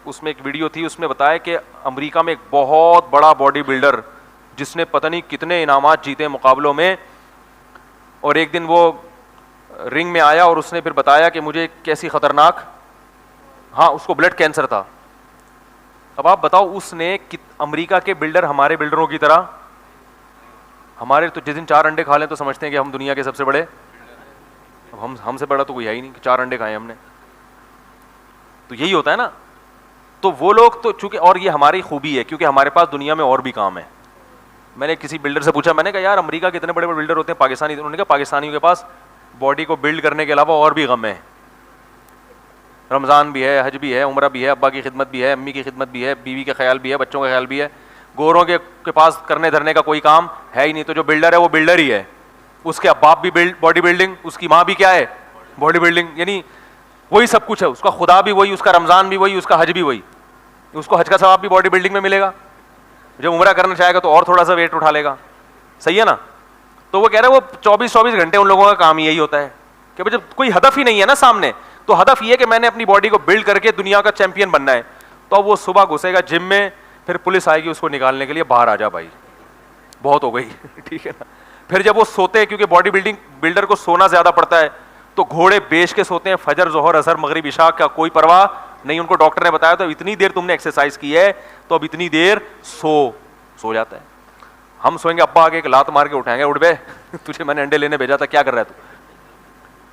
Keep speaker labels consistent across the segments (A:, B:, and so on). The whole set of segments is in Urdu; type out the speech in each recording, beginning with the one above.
A: اس میں ایک ویڈیو تھی, اس میں بتایا کہ امریکہ میں ایک بہت بڑا باڈی بلڈر جس نے پتہ نہیں کتنے انعامات جیتے مقابلوں میں, اور ایک دن وہ رنگ میں آیا اور اس نے پھر بتایا کہ مجھے کیسی خطرناک, ہاں اس کو بلڈ کینسر تھا. اب آپ بتاؤ اس نے امریکہ کے بلڈر ہمارے بلڈروں کی طرح, ہمارے تو جس دن 4 انڈے کھا لیں تو سمجھتے ہیں کہ ہم دنیا کے سب سے بڑے, اب ہم سے بڑا تو کوئی ہے ہی نہیں کہ 4 انڈے کھائے ہم نے. تو یہی ہوتا ہے نا. تو وہ لوگ تو چونکہ, اور یہ ہماری خوبی ہے کیونکہ ہمارے پاس دنیا میں اور بھی کام ہے. میں نے کسی بلڈر سے پوچھا, میں نے کہا یار امریکہ کے اتنے بڑے بڑے بلڈر ہوتے ہیں پاکستانی, انہوں نے کہا پاکستانیوں کے پاس باڈی کو بلڈ کرنے کے علاوہ اور بھی غم ہے. رمضان بھی ہے, حج بھی ہے, عمرہ بھی ہے, ابا کی خدمت بھی ہے, امی کی خدمت بھی ہے, بیوی کا خیال بھی ہے, بچوں کا خیال بھی ہے. گوروں کے پاس کرنے دھرنے کا کوئی کام ہے ہی نہیں. تو جو بلڈر ہے وہ بلڈر ہی ہے, اس کے باپ بھی باڈی بلڈنگ, اس کی ماں بھی کیا ہے باڈی بلڈنگ, یعنی وہی سب کچھ ہے. اس کا خدا بھی وہی, اس کا رمضان بھی وہی, اس کا حج بھی وہی. اس کو حج کا ثواب بھی باڈی بلڈنگ میں ملے گا. جب عمرہ کرنا چاہے گا تو اور تھوڑا سا ویٹ اٹھا لے گا. صحیح ہے نا. تو وہ کہہ رہے ہیں وہ 24 گھنٹے ان لوگوں کا کام یہی ہوتا ہے کہ جب کوئی ہدف ہی نہیں ہے نا سامنے, تو ہدف یہ ہے کہ میں نے اپنی باڈی کو بلڈ کر کے دنیا کا چیمپئن بننا ہے. تو اب وہ صبح گھسے گا جم میں, پھر پولیس آئے گی اس کو نکالنے کے لیے, باہر آ جا بھائی بہت ہو گئی. ٹھیک ہے نا. پھر جب وہ سوتے ہیں, کیونکہ باڈی بلڈر کو سونا زیادہ پڑتا ہے, تو گھوڑے بیچ کے سوتے ہیں, فجر ظہر عصر مغرب عشاء کا کوئی پرواہ نہیں. ان کو ڈاکٹر نے بتایا تو اتنی دیر تم نے ایکسرسائز کی ہے تو اب اتنی دیر سو جاتا ہے. ہم سوئیں گے, ابا آگے ایک لات مار کے اٹھائیں گے, اٹھ بے تجھے میں نے انڈے لینے بھیجا تھا, کیا کر رہا ہے تو,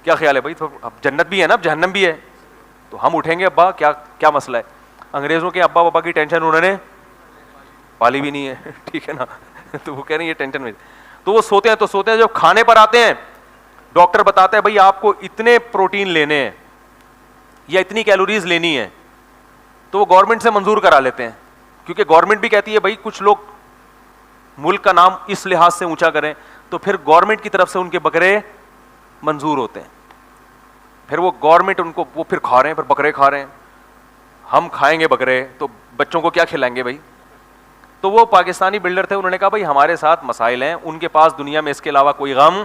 A: کیا خیال ہے بھائی, تو اب جنت بھی ہے نا, اب جہنم بھی ہے. تو ہم اٹھیں گے, ابا کیا مسئلہ ہے. انگریزوں کے ابا بابا کی ٹینشن انہوں نے پالی بھی نہیں ہے. ٹھیک ہے نا. تو وہ کہہ رہے ہیں یہ ٹینشن میں, تو وہ سوتے ہیں. تو سوتے ہیں, جب کھانے پر آتے ہیں ڈاکٹر بتاتا ہے بھائی آپ کو اتنے پروٹین لینے ہیں یا اتنی کیلوریز لینی ہے, تو وہ گورنمنٹ سے منظور کرا لیتے ہیں, کیونکہ گورنمنٹ بھی کہتی ہے بھائی کچھ لوگ ملک کا نام اس لحاظ سے اونچا کریں, تو پھر گورنمنٹ کی طرف سے ان کے بکرے منظور ہوتے ہیں. پھر وہ گورنمنٹ ان کو وہ پھر کھا رہے ہیں, پھر بکرے کھا رہے ہیں. ہم کھائیں گے بکرے تو بچوں کو کیا کھلائیں گے بھائی. تو وہ پاکستانی بلڈر تھے, انہوں نے کہا بھائی ہمارے ساتھ مسائل ہیں, ان کے پاس دنیا میں اس کے علاوہ کوئی غم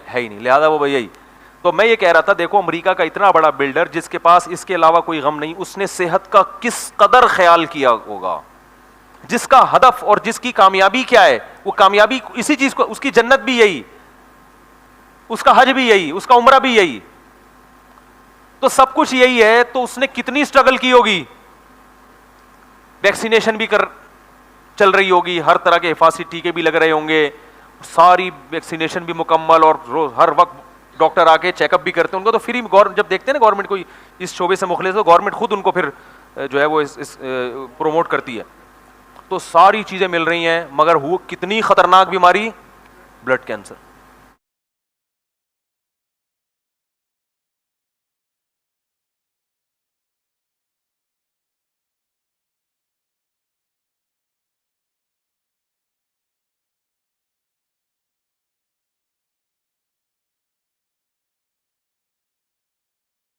A: ہے ہی نہیں, لہذا وہ بھائی. تو میں یہ کہہ رہا تھا دیکھو امریکہ کا اتنا بڑا بلڈر جس کے پاس اس کے علاوہ کوئی غم نہیں, اس نے صحت کا کس قدر خیال کیا ہوگا, جس کا ہدف اور جس کی کامیابی کیا ہے, وہ کامیابی اسی چیز کو, اس کی جنت بھی یہی, اس کا حج بھی یہی, اس کا عمرہ بھی یہی, تو سب کچھ یہی ہے. تو اس نے کتنی اسٹرگل کی ہوگی, ویکسینیشن بھی چل رہی ہوگی, ہر طرح کے حفاظتی ٹیکے بھی لگ رہے ہوں گے, ساری ویکسینیشن بھی مکمل, اور ہر وقت ڈاکٹر آ کے چیک اپ بھی کرتے ہیں ان کو. تو فری جب دیکھتے ہیں نا گورنمنٹ کوئی اس شعبے سے مخلص, تو گورنمنٹ خود ان کو پھر جو ہے وہ پروموٹ کرتی ہے. تو ساری چیزیں مل رہی ہیں, مگر وہ کتنی خطرناک بیماری, بلڈ کینسر.